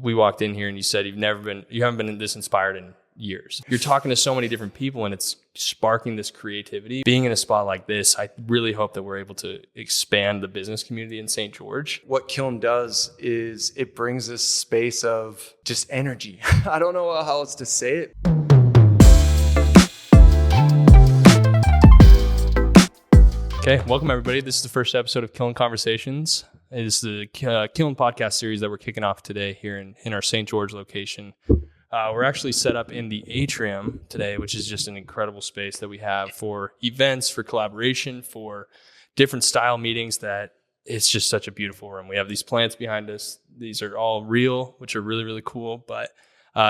we walked in here and you said you haven't been this inspired in years. You're talking to so many different people and it's sparking this creativity. Being in a spot like this, I really hope that we're able to expand the business community in St. George. What Kiln does is it brings this space of just energy. I don't know how else to say it. Okay, welcome everybody. This is the first episode of Kiln Conversations. It is the Kiln podcast series that we're kicking off today here in our St. George location. We're actually set up in the atrium today, which is just an incredible space that we have for events, for collaboration, for different style meetings. That it's just such a beautiful room. We have these plants behind us. These are all real, which are really, really cool. But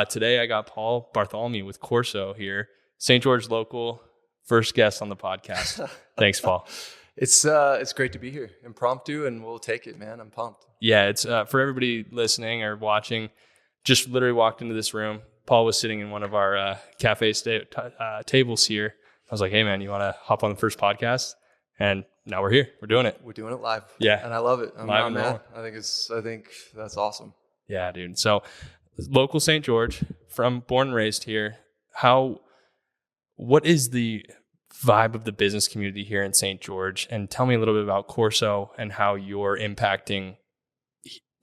today I got Paul Bartholomew with Corso here, St. George local, first guest on the podcast. Thanks, Paul. It's great to be here. Impromptu, and we'll take it, man. I'm pumped. Yeah, it's for everybody listening or watching. Just literally walked into this room. Paul was sitting in one of our cafe tables here. I was like, "Hey, man, you want to hop on the first podcast?" And now we're here. We're doing it. We're doing it live. Yeah, and I love it. I'm live, man. I think that's awesome. Yeah, dude. So, local St. George, born and raised here. What is the vibe of the business community here in St. George? And tell me a little bit about Corso and how you're impacting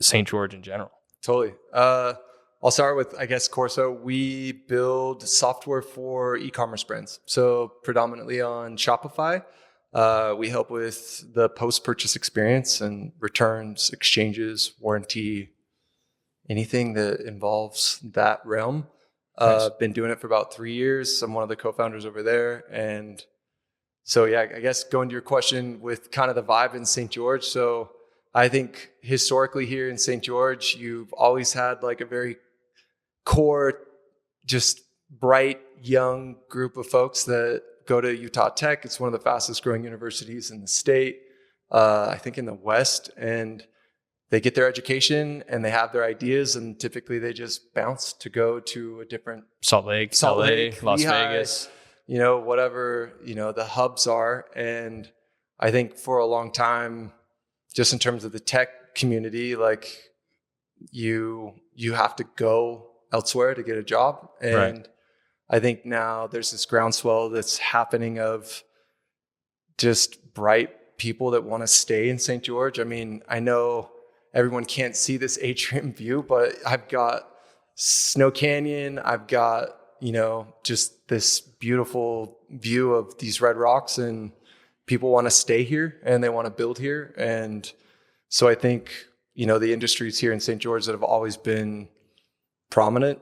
St. George in general. Totally. I'll start with, I guess, Corso. We build software for e-commerce brands. So predominantly on Shopify. We help with the post-purchase experience and returns, exchanges, warranty, anything that involves that realm. Nice. Been doing it for about 3 years. I'm one of the co-founders over there. And so, yeah, I guess going to your question with kind of the vibe in St. George. So I think historically here in St. George, you've always had like a very core, just bright, young group of folks that go to Utah Tech. It's one of the fastest growing universities in the state, I think in the West. And they get their education and they have their ideas, and typically they just bounce to go to a different Salt Lake, Las Vegas, whatever, the hubs are. And I think for a long time, just in terms of the tech community, like you have to go elsewhere to get a job. And right. I think now there's this groundswell that's happening of just bright people that want to stay in St. George. I mean, I know everyone can't see this atrium view, but I've got Snow Canyon. I've got, just this beautiful view of these red rocks, and people want to stay here and they want to build here. And so I think, the industries here in St. George that have always been prominent,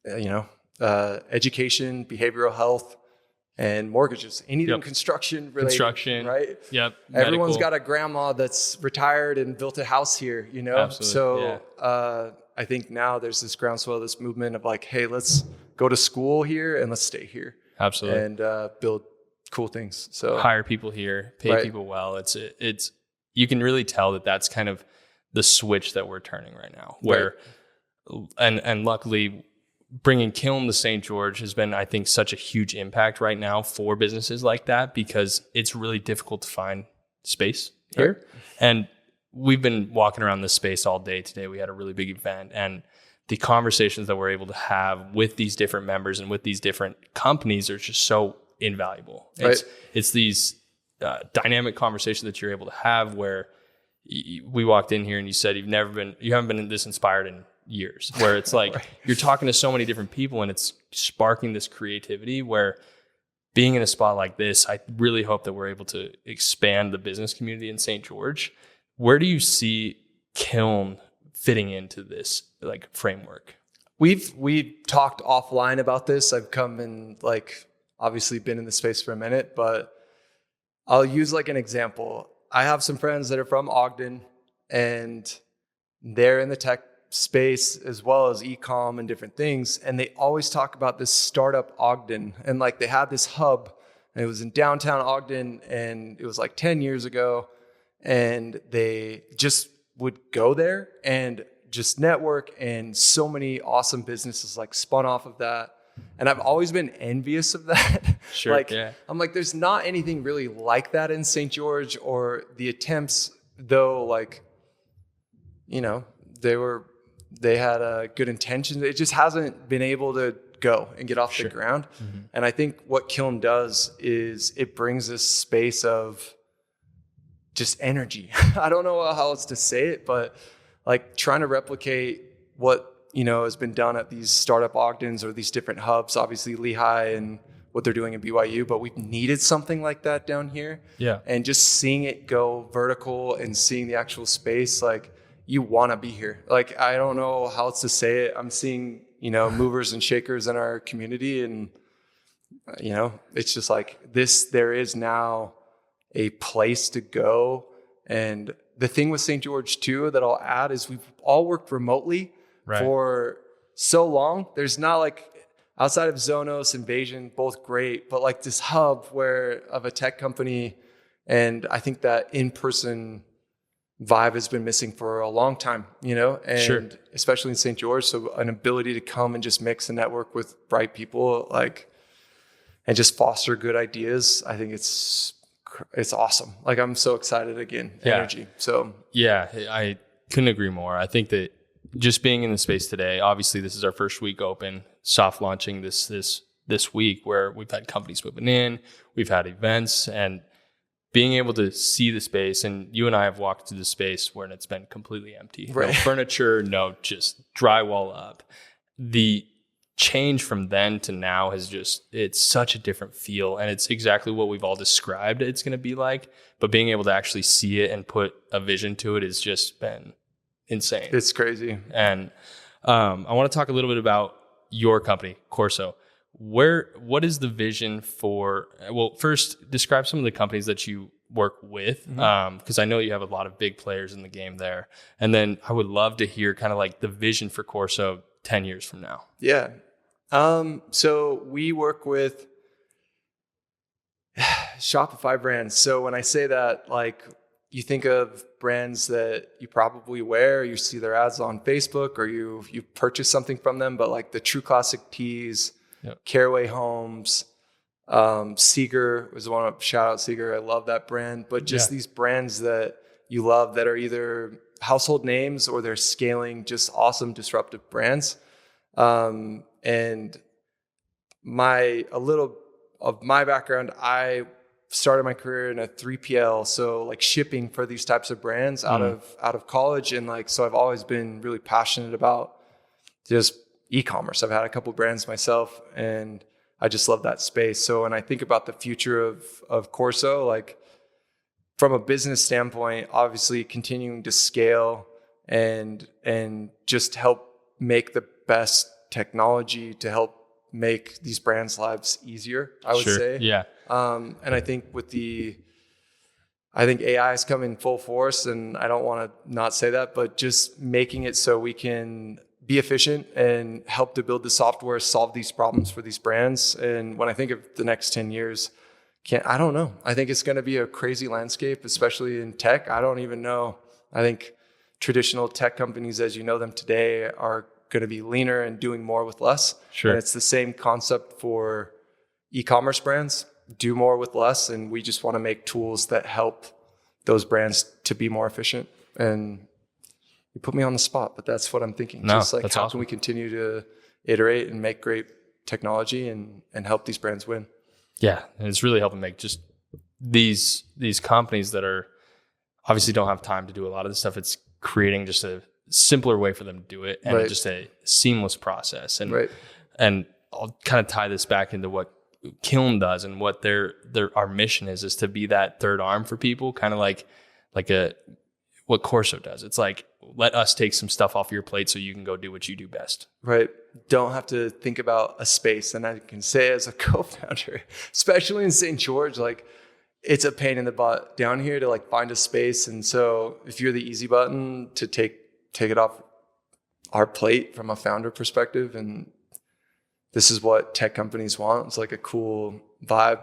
education, behavioral health, and mortgages, anything construction related, right? Yep. Everyone's got a grandma that's retired and built a house here, Absolutely. So yeah. I think now there's this groundswell, this movement of like, hey, let's go to school here and let's stay here. Absolutely. And build cool things. So hire people here, pay right. people well. It's you can really tell that that's kind of the switch that we're turning right now. Where right. and luckily, bringing Kiln to St. George has been, I think, such a huge impact right now for businesses like that, because it's really difficult to find space here. Right. And we've been walking around this space all day today. We had a really big event, and the conversations that we're able to have with these different members and with these different companies are just so invaluable. Right. It's these dynamic conversations that you're able to have where we walked in here and you said you haven't been this inspired in years, where it's like right. You're talking to so many different people and it's sparking this creativity. Where being in a spot like this, I really hope that we're able to expand the business community in St. George. Where do you see Kiln fitting into this like framework? We've talked offline about this. I've come and obviously been in the space for a minute, but I'll use an example. I have some friends that are from Ogden, and they're in the tech space as well as e-com and different things. And they always talk about this startup Ogden, and they had this hub, and it was in downtown Ogden, and it was 10 years ago. And they just would go there and just network, and so many awesome businesses spun off of that. And I've always been envious of that. Sure. Yeah. I'm there's not anything really like that in St. George, or the attempts, though, they were they had good intentions. It just hasn't been able to go and get off the ground. And I think what Kiln does is it brings this space of just energy. I don't know how else to say it, but like trying to replicate what, has been done at these startup Ogdens or these different hubs, obviously Lehigh and what they're doing in BYU, but we've needed something like that down here. Yeah. And just seeing it go vertical and seeing the actual space, like you want to be here. Like, I don't know how else to say it. I'm seeing, movers and shakers in our community. And, it's just like there is now a place to go. And the thing with St. George too, that I'll add is we've all worked remotely for so long. There's not like, outside of Zonos, Invasion, both great, but like this hub of a tech company. And I think that in-person vibe has been missing for a long time, and especially in St. George. So an ability to come and just mix and network with bright people, and just foster good ideas. I think it's awesome. Like, I'm so excited again, energy. So yeah, I couldn't agree more. I think that just being in the space today, obviously this is our first week open, soft launching this week, where we've had companies moving in, we've had events, and being able to see the space. And you and I have walked through the space where it's been completely empty, no furniture, no, just drywall up. The change from then to now it's such a different feel, and it's exactly what we've all described it's going to be like, but being able to actually see it and put a vision to it has just been insane. It's crazy. And I want to talk a little bit about your company, Corso. What is the vision for, well, first describe some of the companies that you work with, because I know you have a lot of big players in the game there. And then I would love to hear kind of like the vision for Corso 10 years from now. Yeah. So we work with Shopify brands. So when I say that, like, you think of brands that you probably wear, you see their ads on Facebook, or you purchase something from them, but like the True Classic Tees, Caraway Homes, Seeger was one. Shout out Seeger. I love that brand. But just these brands that you love that are either household names or they're scaling just awesome disruptive brands. And a little of my background, I started my career in a 3PL, so like shipping for these types of brands out of college, and like, so I've always been really passionate about just e-commerce. I've had a couple brands myself, and I just love that space. So when I think about the future of Corso, like from a business standpoint, obviously continuing to scale and just help make the best technology to help make these brands' lives easier, I would say. Yeah. And I think I think AI is coming full force, and I don't want to not say that, but just making it so we can be efficient and help to build the software, solve these problems for these brands. And when I think of the next 10 years, I don't know. I think it's going to be a crazy landscape, especially in tech. I don't even know. I think traditional tech companies, as you know them today, are going to be leaner and doing more with less. Sure. And it's the same concept for e-commerce brands. Do more with less, and we just want to make tools that help those brands to be more efficient. And you put me on the spot, but that's what I'm thinking. No, just like, how awesome. can we continue to iterate and make great technology and help these brands win? Yeah. And it's really helping make just these companies that are obviously don't have time to do a lot of this stuff. It's creating just a simpler way for them to do it, and just a seamless process. And and I'll kind of tie this back into what Kiln does and what our mission is to be that third arm for people, kind of like what Corso does. It's like, let us take some stuff off your plate so you can go do what you do best. Right. Don't have to think about a space. And I can say as a co-founder, especially in St. George, like, it's a pain in the butt down here to like find a space. And so if you're the easy button to take it off our plate from a founder perspective, and this is what tech companies want. It's like a cool vibe,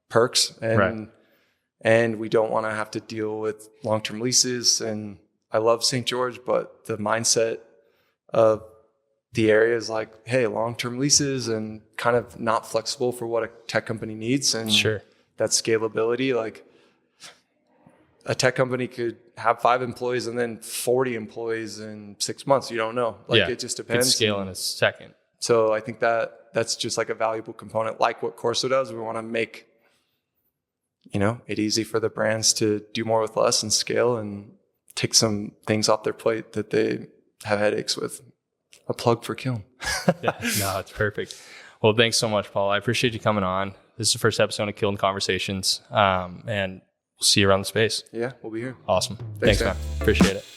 perks, and we don't want to have to deal with long-term leases. And I love St. George, but the mindset of the area is like, hey, long-term leases and kind of not flexible for what a tech company needs. And that scalability, like, a tech company could have 5 employees and then 40 employees in 6 months. You don't know. Like it just depends. Could scale in a second. So I think that's just like a valuable component, like what Corso does. We want to make, it easy for the brands to do more with less and scale and take some things off their plate that they have headaches with. A plug for Kiln. Yeah, no, it's perfect. Well, thanks so much, Paul. I appreciate you coming on. This is the first episode of Kiln Conversations, and we'll see you around the space. Yeah, we'll be here. Awesome. Thanks, man. Appreciate it.